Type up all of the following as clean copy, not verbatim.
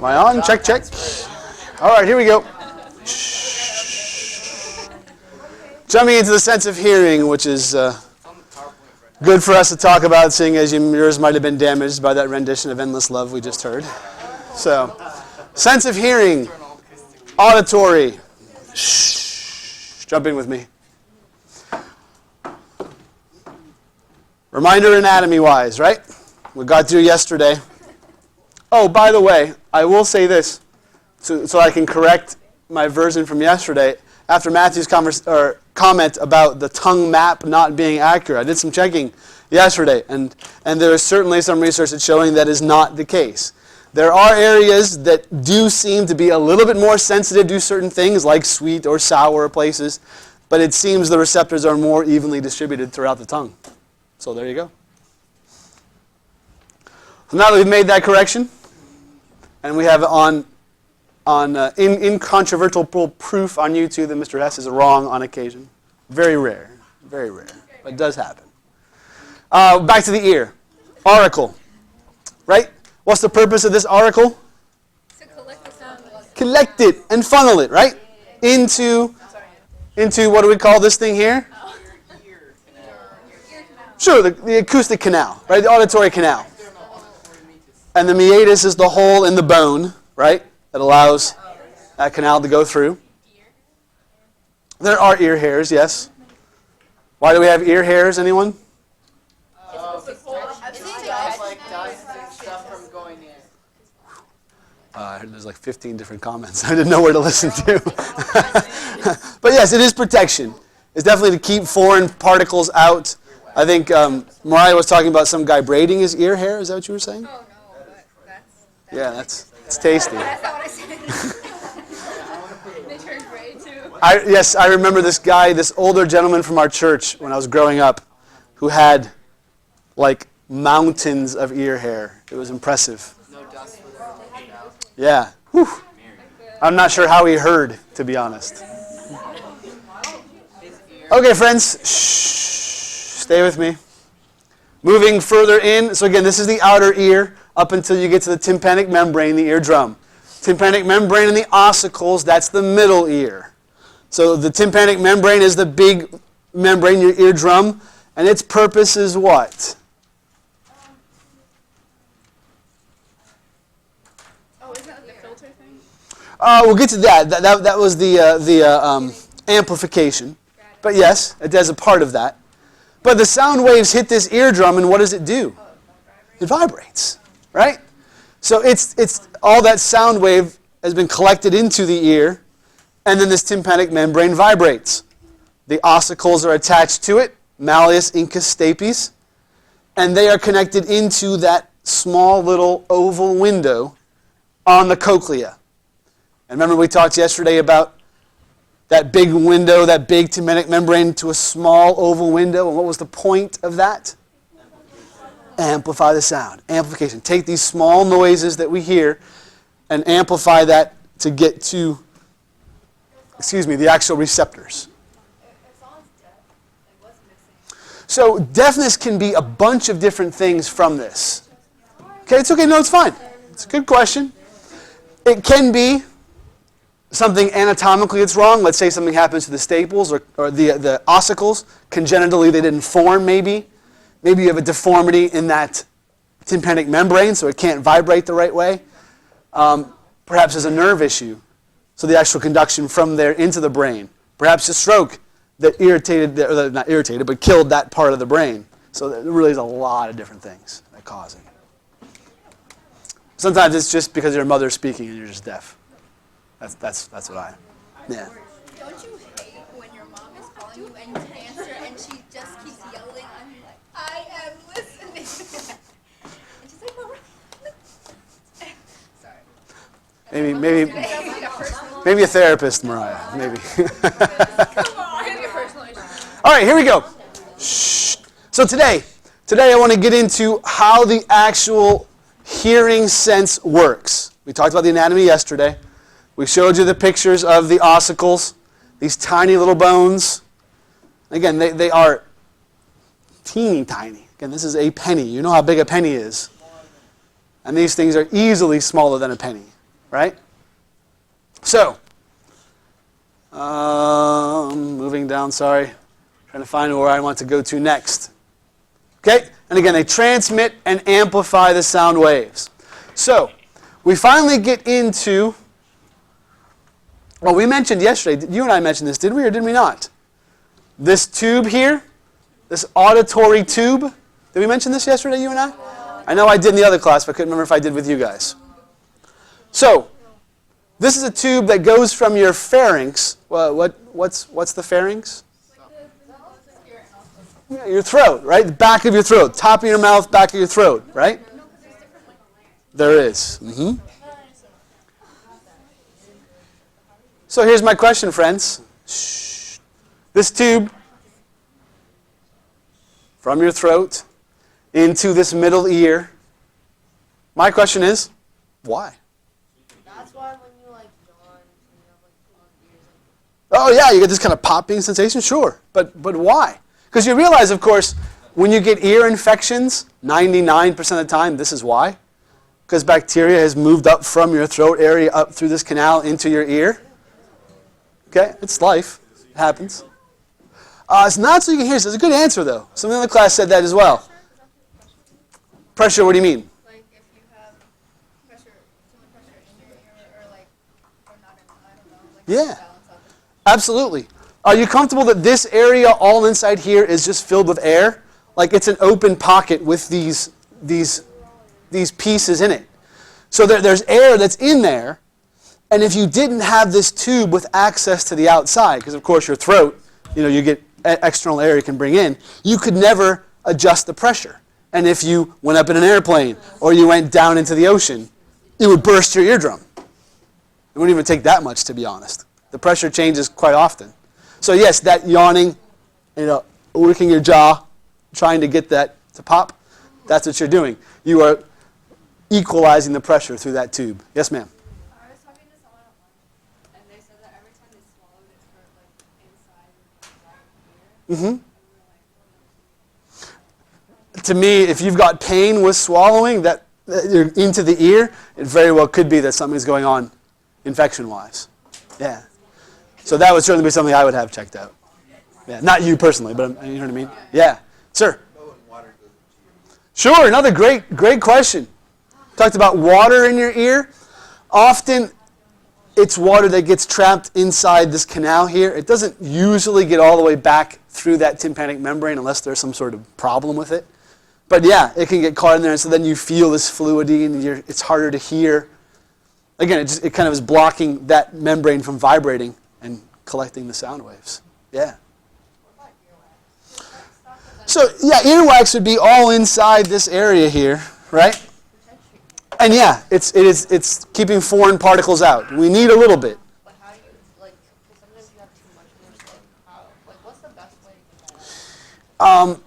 Am I on? Check, check. All right, here we go. Jumping into the sense of hearing, which is good for us to talk about, seeing as yours might have been damaged by that rendition of Endless Love we just heard. So, sense of hearing, auditory. Jump in with me. Reminder anatomy-wise, right? We got through yesterday. Oh, by the way, I will say this, so I can correct my version from yesterday. After Matthew's comment about the tongue map not being accurate, I did some checking yesterday, and there is certainly some research that's showing that is not the case. There are areas that do seem to be a little bit more sensitive to certain things, like sweet or sour places, but it seems the receptors are more evenly distributed throughout the tongue. So there you go. So now that we've made that correction, and we have incontrovertible proof on YouTube that Mr. Hess is wrong on occasion. Very rare, but it does happen. Back to the ear. Auricle, right? What's the purpose of this auricle? To collect the sound. Collect it and funnel it, right? Into what do we call this thing here? Sure, the acoustic canal, right? The auditory canal. And the meatus is the hole in the bone, right? That allows that canal to go through. There are ear hairs, yes. Why do we have ear hairs, anyone? There's like 15 different comments. I didn't know where to listen to. But yes, it is protection. It's definitely to keep foreign particles out. I think Mariah was talking about some guy braiding his ear hair. Is that what you were saying? Oh, no, but that's yeah, it's tasty. That's not what I said. They turn gray, too. Yes, I remember this guy, this older gentleman from our church when I was growing up, who had like mountains of ear hair. It was impressive. Yeah. Whew. I'm not sure how he heard, to be honest. Okay, friends. Stay with me. Moving further in. So again, this is the outer ear up until you get to the tympanic membrane, the eardrum. Tympanic membrane and the ossicles, that's the middle ear. So the tympanic membrane is the big membrane, your eardrum, and its purpose is what? Oh, isn't that the filter thing? We'll get to that. That was the amplification. But yes, it does a part of that. But the sound waves hit this eardrum, and what does it do? It vibrates, right? So it's all that sound wave has been collected into the ear, and then this tympanic membrane vibrates. The ossicles are attached to it, malleus, incus, stapes, and they are connected into that small little oval window on the cochlea. And remember we talked yesterday about that big window, that big tympanic membrane to a small oval window. And what was the point of that? Amplify the sound. Amplification. Take these small noises that we hear and amplify that to get to, the actual receptors. So deafness can be a bunch of different things from this. Okay, it's okay. No, it's fine. It's a good question. It can be something anatomically that's wrong. Let's say something happens to the staples or the ossicles. Congenitally, they didn't form, maybe. Maybe you have a deformity in that tympanic membrane, so it can't vibrate the right way. Perhaps there's a nerve issue, so the actual conduction from there into the brain. Perhaps a stroke that not irritated, but killed that part of the brain. So there really is a lot of different things that cause it. Sometimes it's just because your mother's speaking and you're just deaf. That's what I am. Yeah. Don't you hate when your mom is calling you and you answer and she just keeps yelling? I'm like, I am listening. And she's like, sorry. Maybe a therapist, Mariah. Maybe. Come on. All right, here we go. Shh. So today I want to get into how the actual hearing sense works. We talked about the anatomy yesterday. We showed you the pictures of the ossicles, these tiny little bones. Again, they are teeny tiny. Again, this is a penny. You know how big a penny is. And these things are easily smaller than a penny. right? So, moving down, sorry. Trying to find where I want to go to next. Okay? And again, they transmit and amplify the sound waves. So, we finally get into, well, we mentioned yesterday, you and I mentioned this, did we or did we not? This tube here, this auditory tube. Did we mention this yesterday, you and I? I know I did in the other class, but I couldn't remember if I did with you guys. So, this is a tube that goes from your pharynx. Well, what's the pharynx? Yeah, your throat, right? The back of your throat. Top of your mouth, back of your throat, right? There is. Mm-hmm. So here's my question, friends. Shh. This tube from your throat into this middle ear. My question is, why? That's why when you like yawn, you have like plugged ears. Oh yeah, you get this kind of popping sensation, sure. But why? Because you realize, of course, when you get ear infections, 99% of the time, this is why. Because bacteria has moved up from your throat area up through this canal into your ear. Okay, it's life. It happens. It's not so you can hear. So it's a good answer, though. Someone in the class said that as well. Pressure, what do you mean? Like if you have pressure, too much pressure in your ear, or like, or not in, I don't know, like Yeah. balance of it. Absolutely. Are you comfortable that this area all inside here is just filled with air? Like it's an open pocket with these pieces in it. So there's air that's in there. And if you didn't have this tube with access to the outside, because of course your throat, you get external air you can bring in, you could never adjust the pressure. And if you went up in an airplane or you went down into the ocean, it would burst your eardrum. It wouldn't even take that much, to be honest. The pressure changes quite often. So yes, that yawning, working your jaw, trying to get that to pop, that's what you're doing. You are equalizing the pressure through that tube. Yes, ma'am? I was talking to someone at lunch, and they said that every time they swallowed, it hurt like inside the right ear. To me, if you've got pain with swallowing that you're into the ear, it very well could be that something's going on infection-wise. Yeah. So that would certainly be something I would have checked out. Yeah, not you personally, but you know what I mean? Yeah. Sir? Sure, another great question. Talked about water in your ear. Often it's water that gets trapped inside this canal here. It doesn't usually get all the way back through that tympanic membrane unless there's some sort of problem with it. But yeah, it can get caught in there, and so then you feel this fluidity, and it's harder to hear. Again, it kind of is blocking that membrane from vibrating and collecting the sound waves. Yeah. So yeah, earwax would be all inside this area here, right? And yeah, it's keeping foreign particles out. We need a little bit. But how do you, like, sometimes you have too much in your skin. What's the best way to get that?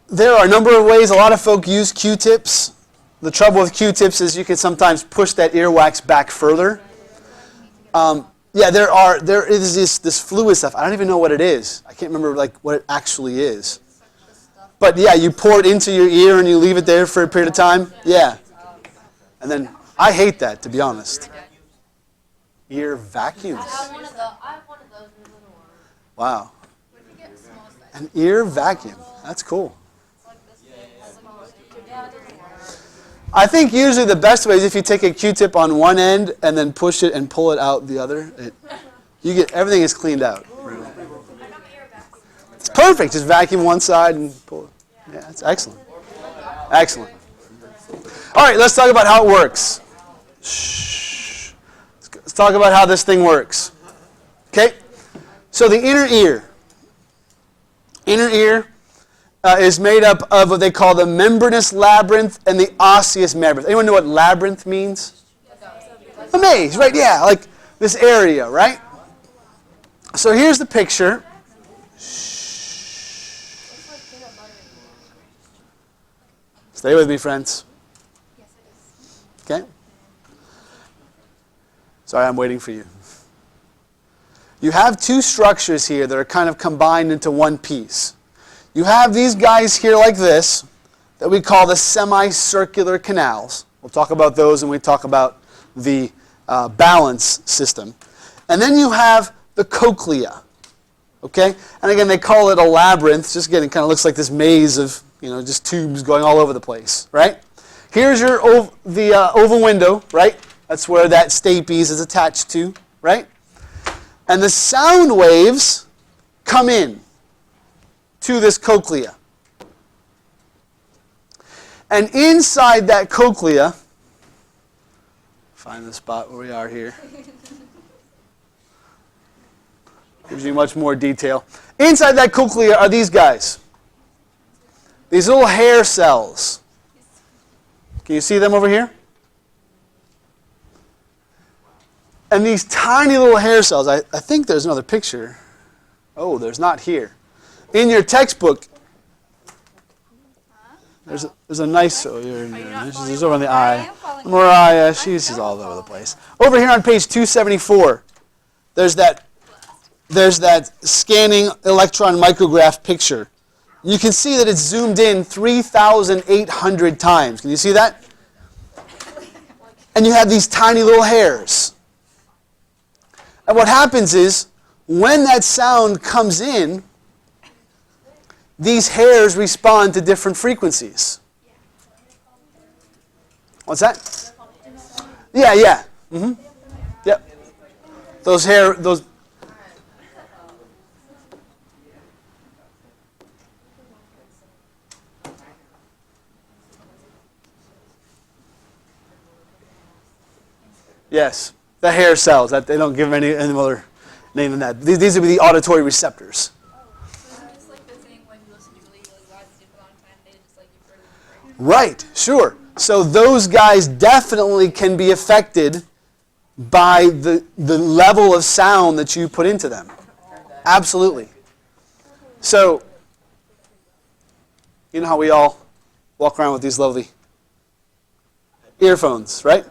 There are a number of ways. A lot of folk use Q-tips. The trouble with Q-tips is you can sometimes push that earwax back further. Yeah, there is this fluid stuff. I don't even know what it is. I can't remember what it actually is. But yeah, you pour it into your ear and you leave it there for a period of time. Yeah. And then, I hate that, to be honest. Ear vacuums. I have one of those in the little one. Wow. An ear vacuum. That's cool. I think usually the best way is if you take a Q-tip on one end and then push it and pull it out the other. Everything is cleaned out. It's perfect. Just vacuum one side and pull it. Yeah, that's excellent. Excellent. All right, let's talk about how it works. Shh. Let's talk about how this thing works. Okay? So the inner ear. Inner ear is made up of what they call the membranous labyrinth and the osseous labyrinth. Anyone know what labyrinth means? A maze, right? Yeah, like this area, right? So here's the picture. Stay with me, friends. Okay? Sorry, I'm waiting for you. You have two structures here that are kind of combined into one piece. You have these guys here like this that we call the semicircular canals. We'll talk about those when we talk about the balance system. And then you have the cochlea. Okay? And again, they call it a labyrinth. Just again, it kind of looks like this maze of, just tubes going all over the place, right? Here's your oval window, right? That's where that stapes is attached to, right? And the sound waves come in to this cochlea. And inside that cochlea, find the spot where we are here. Gives you much more detail. Inside that cochlea are these guys. These little hair cells. Can you see them over here? And these tiny little hair cells, I think there's another picture. Oh, there's not here. In your textbook, there's a nice, she's over on the eye. Mariah, she's all over the place. Over here on page 274, there's that scanning electron micrograph picture. You can see that it's zoomed in 3,800 times. Can you see that? And you have these tiny little hairs. And what happens is, when that sound comes in, these hairs respond to different frequencies. What's that? Yeah. Mm-hmm. Yep. Those. Yes, the hair cells. That they don't give them any other name than that. These would be the auditory receptors. Right, sure. So those guys definitely can be affected by the level of sound that you put into them. Absolutely. So, you know how we all walk around with these lovely earphones, right?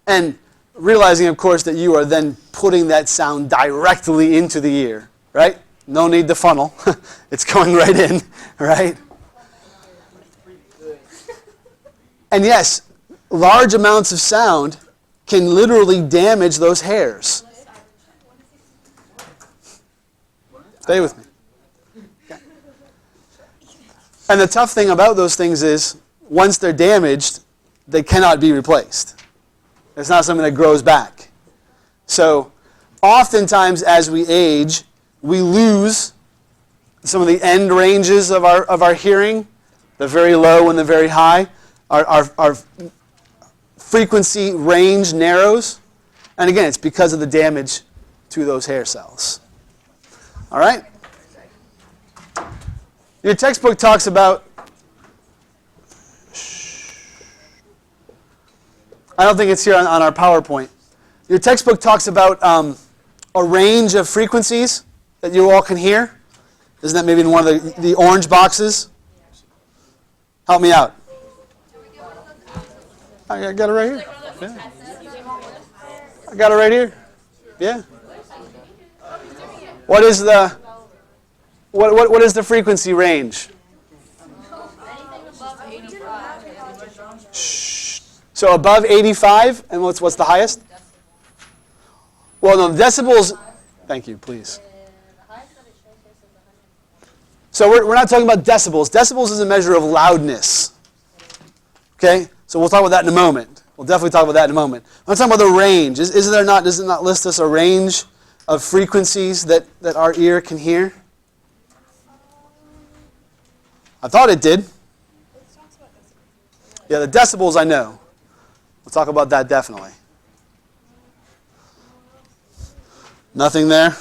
And realizing, of course, that you are then putting that sound directly into the ear, right? No need to funnel. It's going right in, right? And yes, large amounts of sound can literally damage those hairs. Stay with me. Okay. And the tough thing about those things is, once they're damaged, they cannot be replaced. It's not something that grows back. So, oftentimes as we age, we lose some of the end ranges of our hearing, the very low and the very high. Our frequency range narrows. And again, it's because of the damage to those hair cells. All right? Your textbook talks about... I don't think it's here on our PowerPoint. Your textbook talks about a range of frequencies that you all can hear. Isn't that maybe in one of the orange boxes? Help me out. I got it right here. Yeah. I got it right here. Yeah. What is the frequency range? Shh. So above 85, and what's the highest? Well, no, decibels. Thank you, please. So we're not talking about decibels. Decibels is a measure of loudness. Okay? So we'll talk about that in a moment. We'll definitely talk about that in a moment. I'm talking about the range. Does it not list us a range of frequencies that our ear can hear? I thought it did. Yeah, the decibels I know. We'll talk about that definitely. Nothing there?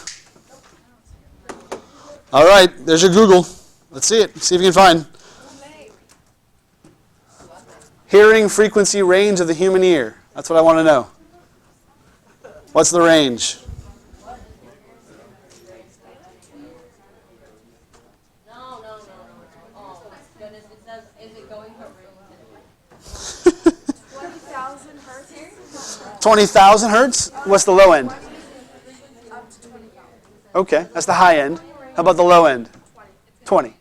All right, there's your Google. Let's see it. See if you can find. Hearing frequency range of the human ear. That's what I want to know. What's the range? No. Oh, goodness. It says, is it going to 20,000 hertz? 20,000 hertz? What's the low end? Okay, that's the high end. How about the low end? 20.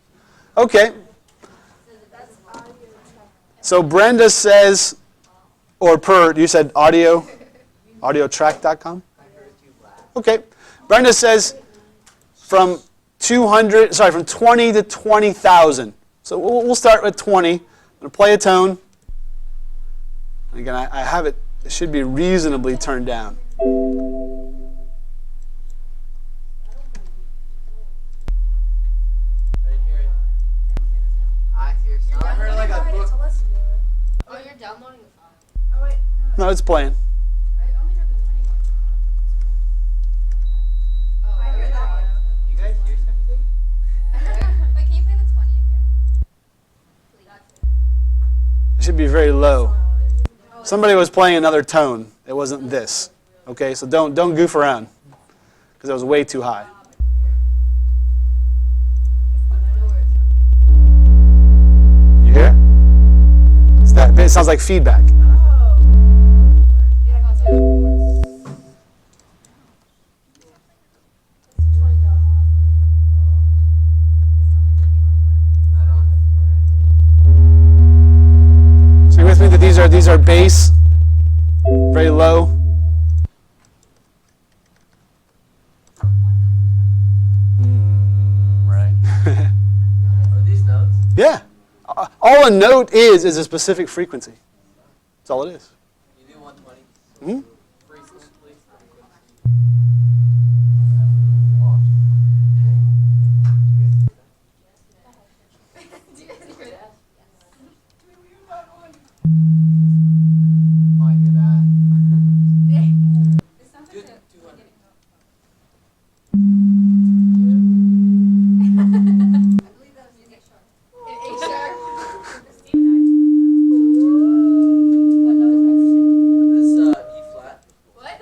Okay. So Brenda says Or per, you said audio, audiotrack.com? Okay. Brenda says from 20 to 20,000. So we'll start with 20. I'm going to play a tone. Again, I have it. It should be reasonably turned down. Oh, you're downloading the file. Oh wait. No, it's playing. I only heard the 20 one. Oh, I heard that one. You guys hear something? Wait, can you play the 20 again? Please. It should be very low. Somebody was playing another tone. It wasn't this. Okay, so don't goof around because it was way too high. You hear it? It sounds like feedback. So you with me that these are bass, very low. Right. Are these notes? Yeah. All a note is a specific frequency. That's all it is. You do 120. Hmm? Frequency, please. Do you guys hear that? Oh, I hear that. It sounds Do like the 200. I believe that was in A sharp. In A sharp. What note is This E flat. that? What?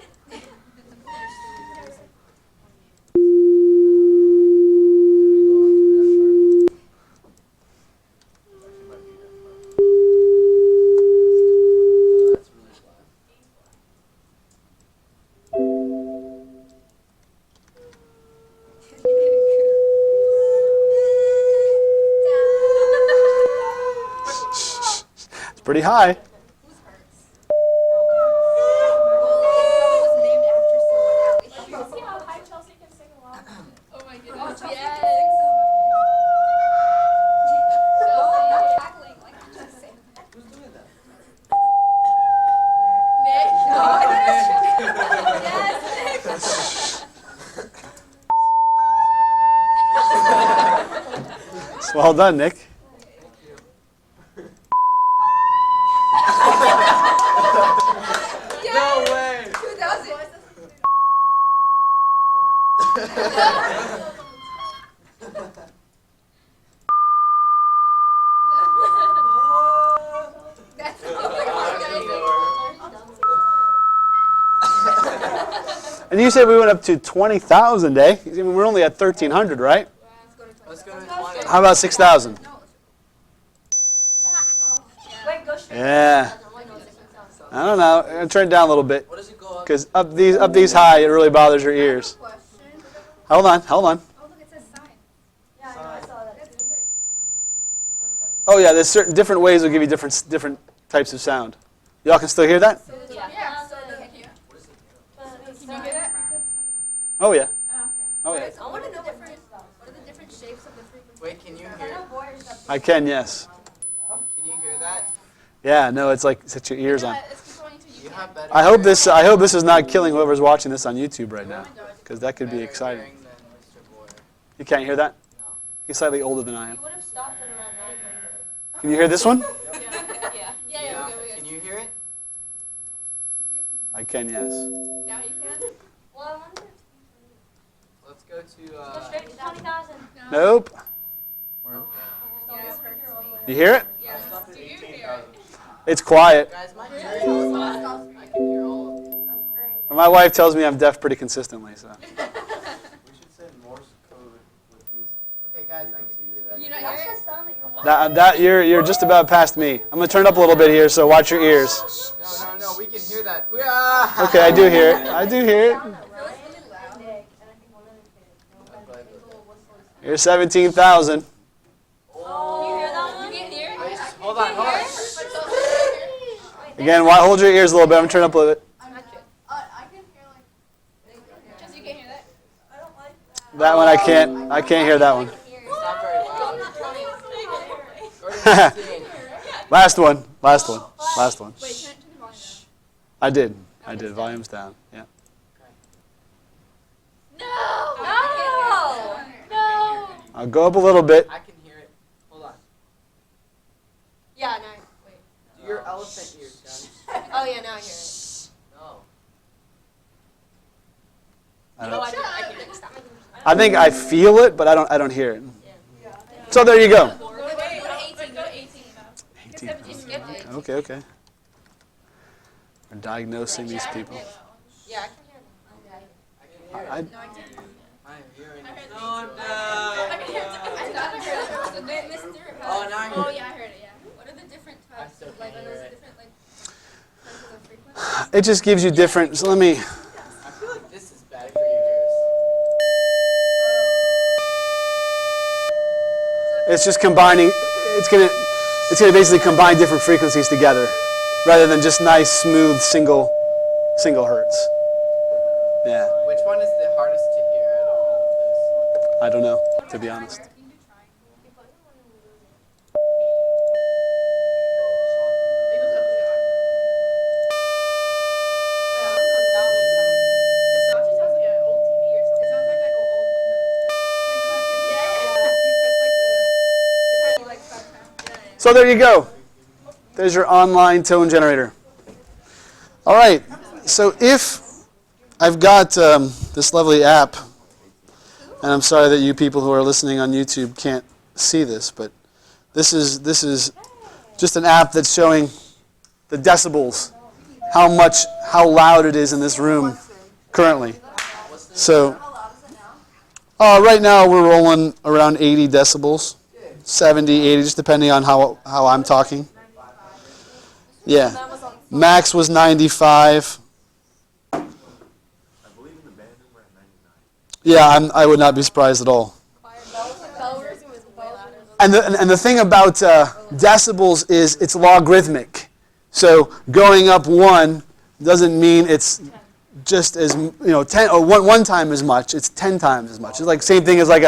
That's really flat. It's pretty high. Whose hurts? Well, it probably was named after someone. See how high Chelsea can sing along? Oh my goodness. Oh, Chelsea Yes. can sing Oh, I'm cackling like I'm just saying. Who's doing that? Nick. No, I thought it was Yes, Nick. Well done, Nick. No way! 2000. That's And you said we went up to 20,000, eh? I mean, we're only at 1,300, right? Let's go to 20. How about 6,000? Wait, go straight. Yeah. I don't know. I'm gonna turn it down a little bit What does it go up? because up these high, it really bothers your ears. question. Hold on. Oh, look, it says sign. Yeah, I know, I saw that. That's great. Oh yeah, there's certain different ways will give you different types of sound. Y'all can still hear that? So the, Yeah. so the, What is it? can you hear that? Oh yeah. Oh, okay. Oh yeah. I want to know what are the different shapes of the frequency? Wait, can you hear? I can, yes. Can you hear that? Yeah. No, it's like set your ears on. Let's keep going until you You can. have better. I hope this is not killing whoever's watching this on YouTube right now, because that could be better exciting. hearing than Mr. Boyer. You can't hear that? No. He's slightly older than I am. You would have stopped at around 900. Can you hear this one? Yeah. Yeah, we're good. Can you hear it? I can, yes. Now you can? Well, I wonder. Let's go to. Go straight to 20,000. Nope. Yeah, this hurts me. You hear it? Yeah, do you hear it? It's quiet. Guys, my hearing is fine. I can hear all of it. That's great. But my wife tells me I'm deaf pretty consistently, so. We should send Morse code with these. Okay, guys, I can hear that. You not That's hear the it? sound that you're That you're just about past me. I'm gonna turn up a little bit here, so watch your ears. No, we can hear that. Yeah. Okay, I do hear it. I do hear it. I feel it's really loud. Here's 17,000. Can you hear that one? You can't hear it? Hold on, hold on. But it's also hear it. Again, hold your ears a little bit. I'm turning up a little bit. I can hear like. Just you can hear that. I don't like that. That one I can't. I can't hear that one. It's not very loud. Last one. Last one. Last one. Wait, turn the volume down. I did. I did. Volume's down. Yeah. No! No! I'll go up a little bit. I can hear it. Hold on. Yeah, no. Wait. Do your elephant ears, guys. Oh yeah, now I hear it. No. I No, don't. I can hear it. Stop. I think I feel it, but I don't hear it. So there you go. Go to 18. Go to 18. 18. You skipped it. Okay. We're diagnosing these people. Yeah, I can hear it. I can hear it. I, No, I didn't. I'm hearing it. I Oh I heard it. So they missed it. Oh, now I hear Oh, it. yeah, I heard it, yeah. What are the different I types still of, like, can't are those hear it. different, like, types of frequencies? it just gives you different. So let me. I feel like this is bad for your ears. It's just combining. It's gonna basically combine different frequencies together, rather than just nice, smooth, single hertz. Yeah. Which one is the hardest to hear out of all of this? I don't know, to be honest. This actually sounds like an old TV or something. It sounds like an old Windows. Yeah. You press, like, the shiny, like, So there you go. There's your online tone generator. All right. So if I've got this lovely app, and I'm sorry that you people who are listening on YouTube can't see this, but this is just an app that's showing the decibels, how loud it is in this room currently. So right now we're rolling around 80 decibels, 70, 80, just depending on how I'm talking. Yeah. Max was 95. I believe in the band room we're at 99. Yeah, I would not be surprised at all. And the thing about decibels is it's logarithmic. So going up one doesn't mean it's just as 10 or one time as much. It's 10 times as much. It's like same thing as like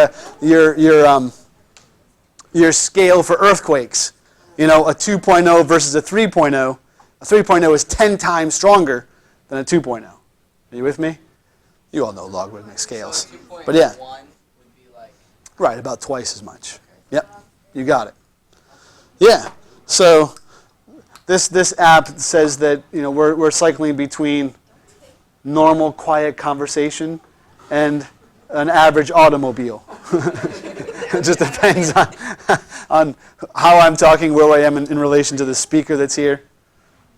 your scale for earthquakes. A 2.0 versus a 3.0. A 3.0 is 10 times stronger than a 2.0. Are you with me? You all know logarithmic scales. So 2.1 But yeah. would be like. Right, about twice as much. Yep, you got it. Yeah, so this app says that we're cycling between normal, quiet conversation and an average automobile. It just depends on how I'm talking, where I am in relation to the speaker that's here.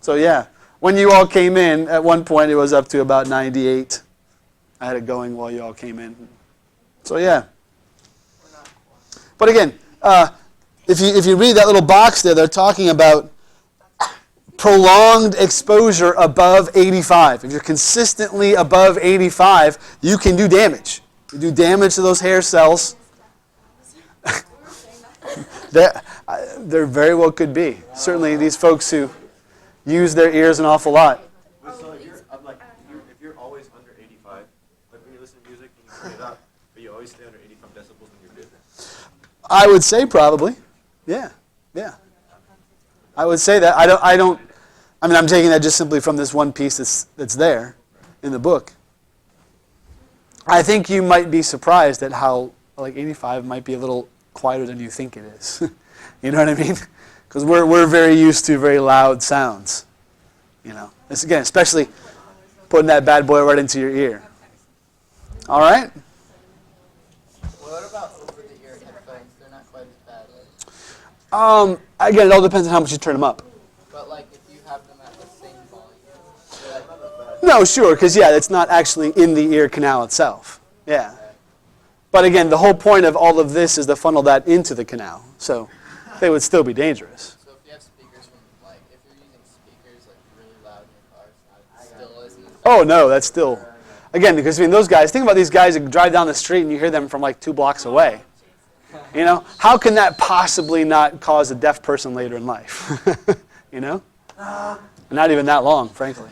So yeah, when you all came in, at one point it was up to about 98. I had it going while you all came in. So yeah. But again, if you read that little box there, they're talking about prolonged exposure above 85. If you're consistently above 85, you can do damage. You do damage to those hair cells. There very well could be. Certainly these folks who use their ears an awful lot. So if you're always under 85, like when you listen to music and you turn it up, but you always stay under 85 decibels when you're good. I would say probably. Yeah. I would say that. I'm taking that just simply from this one piece that's there in the book. I think you might be surprised at how 85 might be a little quieter than you think it is. You know what I mean? Because we're very used to very loud sounds. It's, again, especially putting that bad boy right into your ear. All right? What about over-the-ear headphones? They're not quite as bad. Again, it all depends on how much you turn them up. But like if you have them at the same volume, they're like, No, sure, because it's not actually in the ear canal itself. Yeah. But again, the whole point of all of this is to funnel that into the canal. So they would still be dangerous. so if you have speakers from if you're using speakers really loud in your car, it still isn't. Oh, no, that's still... Again, because those guys, think about these guys that drive down the street and you hear them from 2 blocks away. How can that possibly not cause a deaf person later in life? I Not even that long, frankly.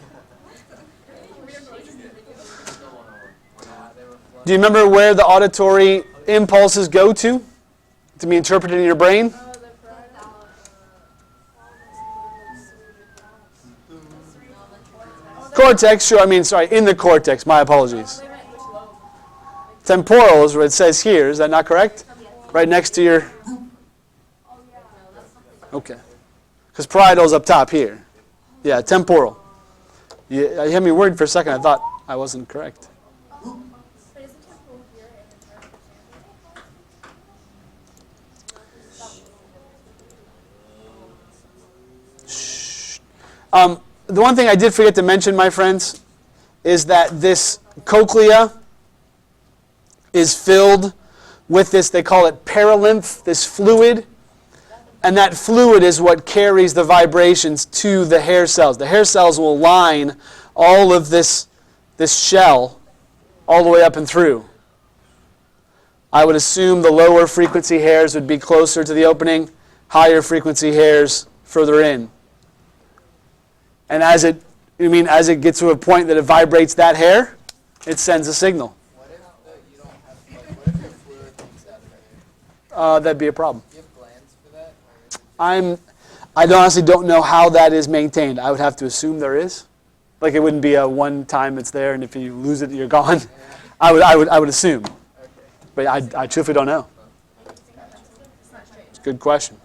Do you remember where the auditory impulses go to be interpreted in your brain? Cortex, sure. In the cortex. My apologies. Temporal is what it says here. Is that not correct? Right next to your... Okay. Because parietal is up top here. Yeah, temporal. You had me worried for a second. I thought I wasn't correct. Shh. The one thing I did forget to mention, my friends, is that this cochlea is filled with this, they call it perilymph, this fluid. And that fluid is what carries the vibrations to the hair cells. The hair cells will line all of this shell all the way up and through. I would assume the lower frequency hairs would be closer to the opening, higher frequency hairs further in. And as it gets to a point that it vibrates that hair, it sends a signal. What if you don't have, what if your fluid leaks out of your hair? That'd be a problem. Do you have glands for that? I honestly don't know how that is maintained. I would have to assume there is. Like, it wouldn't be a one time it's there, and if you lose it, you're gone. I would assume. Okay. But I truthfully don't know. It's a good question.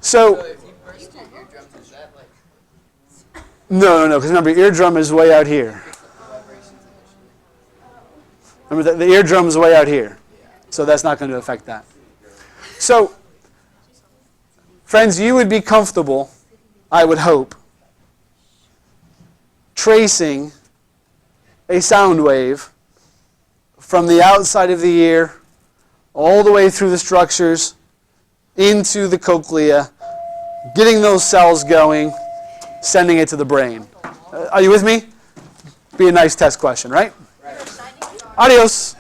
So So, if you burst your eardrums, is that like no, because remember, your eardrum is way out here. vibrations initially? Remember, the eardrum is way out here. So that's not going to affect that. So, friends, you would be comfortable, I would hope, tracing a sound wave from the outside of the ear all the way through the structures into the cochlea, getting those cells going, sending it to the brain. Are you with me? Be a nice test question, right? Adios.